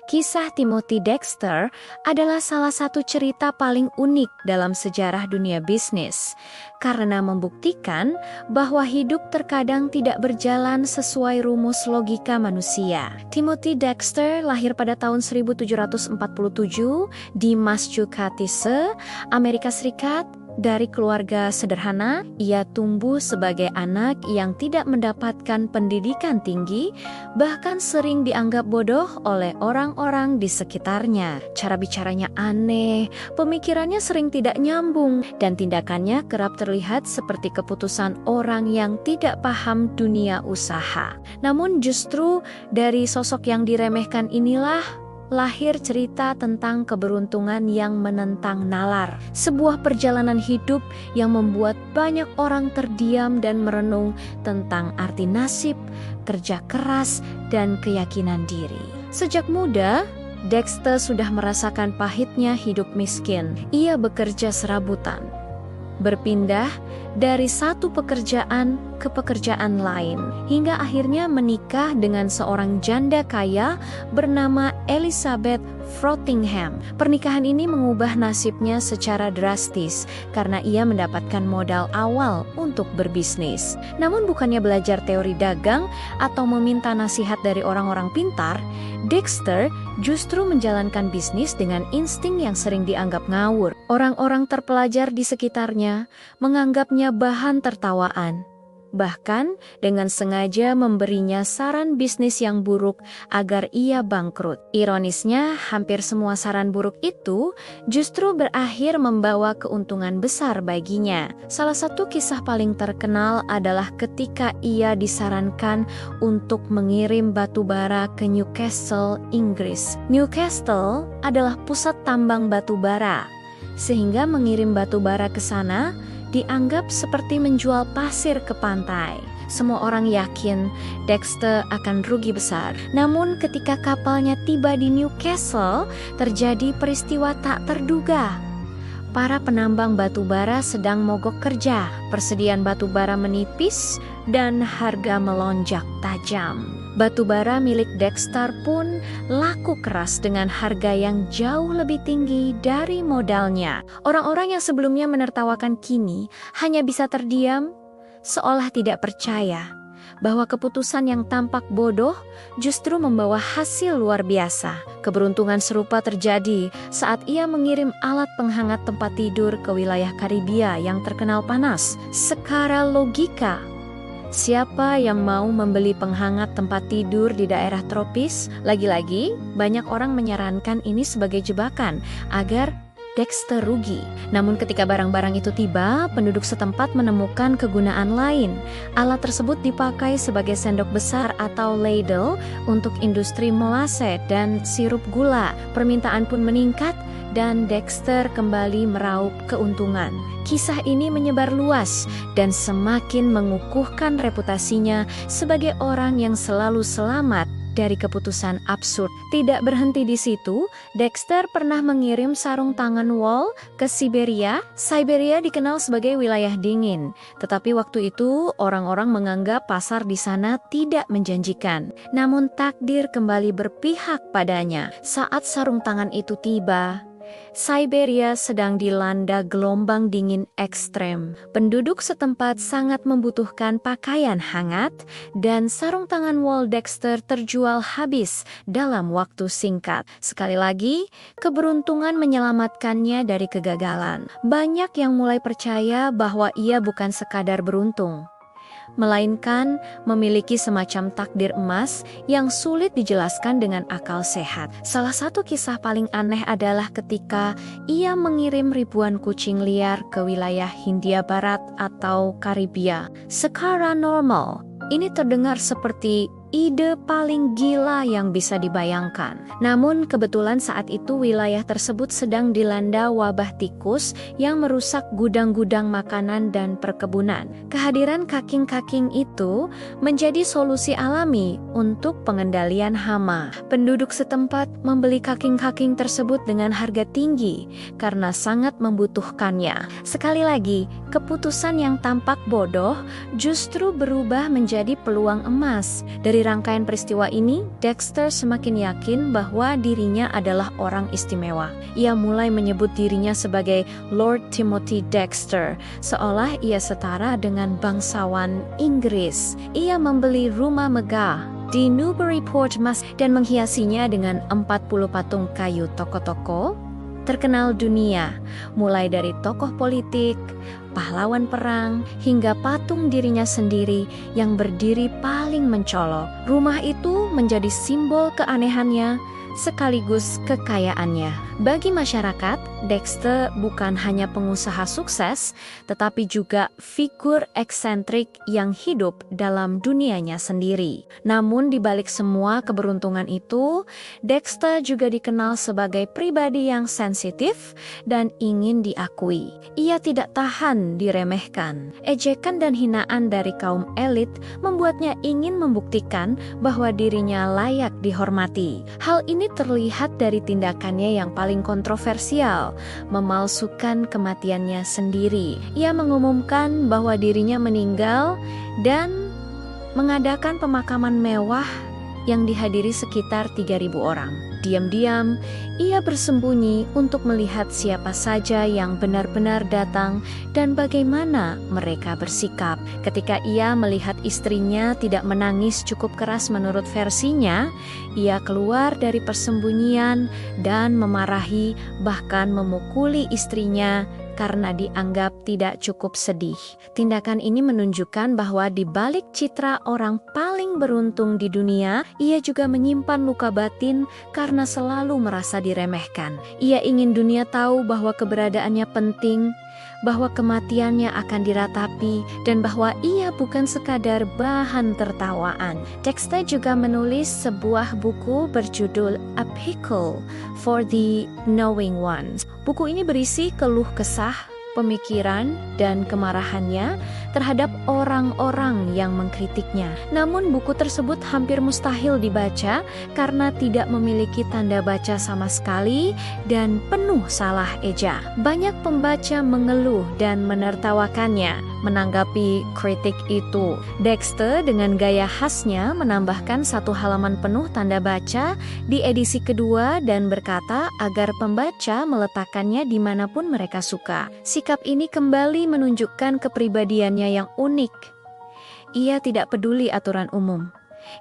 Kisah Timothy Dexter adalah salah satu cerita paling unik dalam sejarah dunia bisnis karena membuktikan bahwa hidup terkadang tidak berjalan sesuai rumus logika manusia. Timothy Dexter lahir pada tahun 1747 di Massachusetts, Amerika Serikat. Dari keluarga sederhana, ia tumbuh sebagai anak yang tidak mendapatkan pendidikan tinggi, bahkan sering dianggap bodoh oleh orang-orang di sekitarnya. Cara bicaranya aneh, pemikirannya sering tidak nyambung, dan tindakannya kerap terlihat seperti keputusan orang yang tidak paham dunia usaha. Namun justru dari sosok yang diremehkan inilah lahir cerita tentang keberuntungan yang menentang nalar. Sebuah perjalanan hidup yang membuat banyak orang terdiam dan merenung tentang arti nasib, kerja keras, dan keyakinan diri. Sejak muda, Dexter sudah merasakan pahitnya hidup miskin. Ia bekerja serabutan, berpindah dari satu pekerjaan ke pekerjaan lain, hingga akhirnya menikah dengan seorang janda kaya bernama Elizabeth Frothingham. Pernikahan ini mengubah nasibnya secara drastis karena ia mendapatkan modal awal untuk berbisnis. Namun bukannya belajar teori dagang atau meminta nasihat dari orang-orang pintar, Dexter justru menjalankan bisnis dengan insting yang sering dianggap ngawur. Orang-orang terpelajar di sekitarnya menganggapnya bahan tertawaan, bahkan dengan sengaja memberinya saran bisnis yang buruk agar ia bangkrut. Ironisnya, hampir semua saran buruk itu justru berakhir membawa keuntungan besar baginya. Salah satu kisah paling terkenal adalah ketika ia disarankan untuk mengirim batu bara ke Newcastle, Inggris. Newcastle adalah pusat tambang batu bara, sehingga mengirim batu bara ke sana dianggap seperti menjual pasir ke pantai. Semua orang yakin Dexter akan rugi besar. Namun ketika kapalnya tiba di Newcastle, terjadi peristiwa tak terduga. Para penambang batu bara sedang mogok kerja, persediaan batu bara menipis, dan harga melonjak tajam. Batu bara milik Dexter pun laku keras dengan harga yang jauh lebih tinggi dari modalnya. Orang-orang yang sebelumnya menertawakan kini hanya bisa terdiam, seolah tidak percaya bahwa keputusan yang tampak bodoh justru membawa hasil luar biasa. Keberuntungan serupa terjadi saat ia mengirim alat penghangat tempat tidur ke wilayah Karibia yang terkenal panas. Secara logika, siapa yang mau membeli penghangat tempat tidur di daerah tropis? Lagi-lagi, banyak orang menyarankan ini sebagai jebakan agar Dexter rugi. Namun ketika barang-barang itu tiba, penduduk setempat menemukan kegunaan lain. Alat tersebut dipakai sebagai sendok besar atau ladle untuk industri molase dan sirup gula. Permintaan pun meningkat dan Dexter kembali meraup keuntungan. Kisah ini menyebar luas dan semakin mengukuhkan reputasinya sebagai orang yang selalu selamat dari keputusan absurd. Tidak berhenti di situ, Dexter pernah mengirim sarung tangan wol ke Siberia. Siberia dikenal sebagai wilayah dingin, tetapi waktu itu orang-orang menganggap pasar di sana tidak menjanjikan. Namun takdir kembali berpihak padanya. Saat sarung tangan itu tiba, Siberia sedang dilanda gelombang dingin ekstrem. Penduduk setempat sangat membutuhkan pakaian hangat dan sarung tangan wol Dexter terjual habis dalam waktu singkat. Sekali lagi, keberuntungan menyelamatkannya dari kegagalan. Banyak yang mulai percaya bahwa ia bukan sekadar beruntung, melainkan memiliki semacam takdir emas yang sulit dijelaskan dengan akal sehat. Salah satu kisah paling aneh adalah ketika ia mengirim ribuan kucing liar ke wilayah Hindia Barat atau Karibia. Secara normal, ini terdengar seperti ide paling gila yang bisa dibayangkan. Namun kebetulan saat itu wilayah tersebut sedang dilanda wabah tikus yang merusak gudang-gudang makanan dan perkebunan. Kehadiran kaking-kaking itu menjadi solusi alami untuk pengendalian hama. Penduduk setempat membeli kaking-kaking tersebut dengan harga tinggi karena sangat membutuhkannya. Sekali lagi, keputusan yang tampak bodoh justru berubah menjadi peluang emas. Dari Dari rangkaian peristiwa ini, Dexter semakin yakin bahwa dirinya adalah orang istimewa. Ia mulai menyebut dirinya sebagai Lord Timothy Dexter, seolah ia setara dengan bangsawan Inggris. Ia membeli rumah megah di Newburyport, dan menghiasinya dengan 40 patung kayu tokoh-tokoh terkenal dunia, mulai dari tokoh politik, pahlawan perang, hingga patung dirinya sendiri yang berdiri paling mencolok. Rumah itu menjadi simbol keanehannya sekaligus kekayaannya. Bagi masyarakat, Dexter bukan hanya pengusaha sukses, tetapi juga figur eksentrik yang hidup dalam dunianya sendiri. Namun di balik semua keberuntungan itu, Dexter juga dikenal sebagai pribadi yang sensitif dan ingin diakui. Ia tidak tahan diremehkan. Ejekan dan hinaan dari kaum elit membuatnya ingin membuktikan bahwa dirinya layak dihormati. Hal ini terlihat dari tindakannya yang paling kontroversial, memalsukan kematiannya sendiri. Ia mengumumkan bahwa dirinya meninggal dan mengadakan pemakaman mewah yang dihadiri sekitar 3.000 orang. Diam-diam, ia bersembunyi untuk melihat siapa saja yang benar-benar datang dan bagaimana mereka bersikap. Ketika ia melihat istrinya tidak menangis cukup keras menurut versinya, ia keluar dari persembunyian dan memarahi, bahkan memukuli istrinya karena dianggap tidak cukup sedih. Tindakan ini menunjukkan bahwa di balik citra orang paling beruntung di dunia, ia juga menyimpan luka batin karena selalu merasa diremehkan. Ia ingin dunia tahu bahwa keberadaannya penting, bahwa kematiannya akan diratapi, dan bahwa ia bukan sekadar bahan tertawaan. Dexter juga menulis sebuah buku berjudul A Pickle for the Knowing Ones. Buku ini berisi keluh kesah, pemikiran, dan kemarahannya terhadap orang-orang yang mengkritiknya. Namun buku tersebut hampir mustahil dibaca karena tidak memiliki tanda baca sama sekali dan penuh salah eja. Banyak pembaca mengeluh dan menertawakannya. Menanggapi kritik itu, Dexter dengan gaya khasnya menambahkan 1 halaman penuh tanda baca di edisi kedua dan berkata agar pembaca meletakkannya dimanapun mereka suka. Sikap ini kembali menunjukkan kepribadiannya yang unik. Ia tidak peduli aturan umum.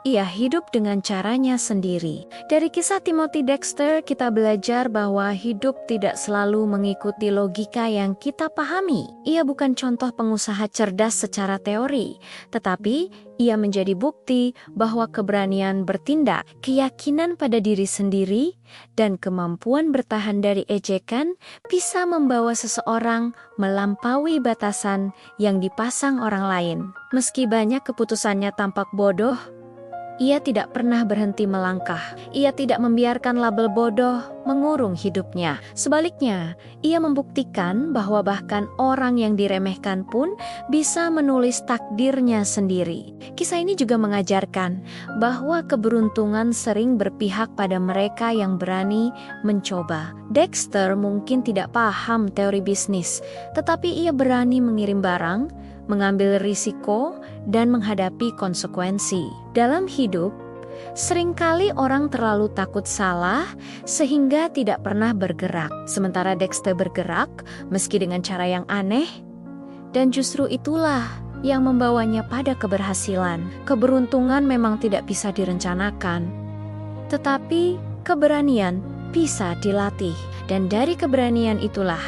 Ia hidup dengan caranya sendiri. Dari kisah Timothy Dexter, kita belajar bahwa hidup tidak selalu mengikuti logika yang kita pahami. Ia bukan contoh pengusaha cerdas secara teori, tetapi ia menjadi bukti bahwa keberanian bertindak, keyakinan pada diri sendiri, dan kemampuan bertahan dari ejekan bisa membawa seseorang melampaui batasan yang dipasang orang lain. Meski banyak keputusannya tampak bodoh, ia tidak pernah berhenti melangkah. Ia tidak membiarkan label bodoh mengurung hidupnya. Sebaliknya, ia membuktikan bahwa bahkan orang yang diremehkan pun bisa menulis takdirnya sendiri. Kisah ini juga mengajarkan bahwa keberuntungan sering berpihak pada mereka yang berani mencoba. Dexter mungkin tidak paham teori bisnis, tetapi ia berani mengirim barang, mengambil risiko, dan menghadapi konsekuensi. Dalam hidup, seringkali orang terlalu takut salah sehingga tidak pernah bergerak. Sementara Dexter bergerak, meski dengan cara yang aneh, dan justru itulah yang membawanya pada keberhasilan. Keberuntungan memang tidak bisa direncanakan, tetapi keberanian bisa dilatih. Dan dari keberanian itulah,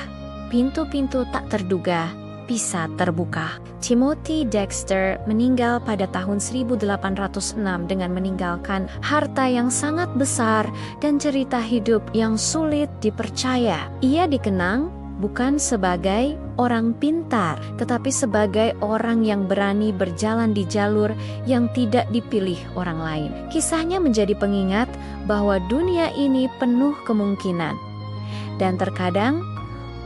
pintu-pintu tak terduga bisa terbuka. Timothy Dexter meninggal pada tahun 1806 dengan meninggalkan harta yang sangat besar dan cerita hidup yang sulit dipercaya. Ia dikenang bukan sebagai orang pintar, tetapi sebagai orang yang berani berjalan di jalur yang tidak dipilih orang lain. Kisahnya menjadi pengingat bahwa dunia ini penuh kemungkinan, dan terkadang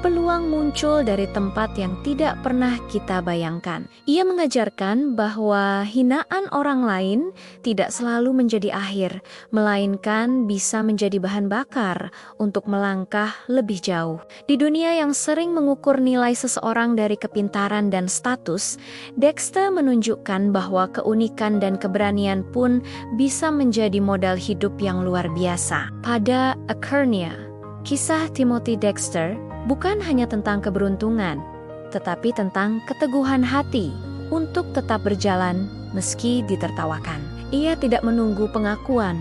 peluang muncul dari tempat yang tidak pernah kita bayangkan. Ia mengajarkan bahwa hinaan orang lain tidak selalu menjadi akhir, melainkan bisa menjadi bahan bakar untuk melangkah lebih jauh. Di dunia yang sering mengukur nilai seseorang dari kepintaran dan status, Dexter menunjukkan bahwa keunikan dan keberanian pun bisa menjadi modal hidup yang luar biasa. Pada Akernia, kisah Timothy Dexter bukan hanya tentang keberuntungan, tetapi tentang keteguhan hati untuk tetap berjalan meski ditertawakan. Ia tidak menunggu pengakuan.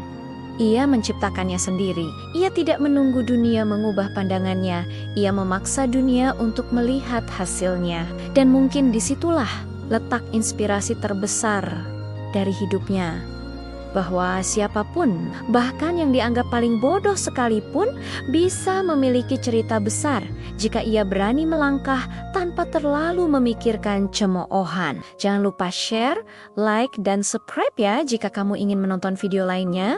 Ia menciptakannya sendiri. Ia tidak menunggu dunia mengubah pandangannya. Ia memaksa dunia untuk melihat hasilnya. Dan mungkin disitulah letak inspirasi terbesar dari hidupnya. Bahwa siapapun, bahkan yang dianggap paling bodoh sekalipun, bisa memiliki cerita besar jika ia berani melangkah tanpa terlalu memikirkan cemoohan. Jangan lupa share, like, dan subscribe ya jika kamu ingin menonton video lainnya.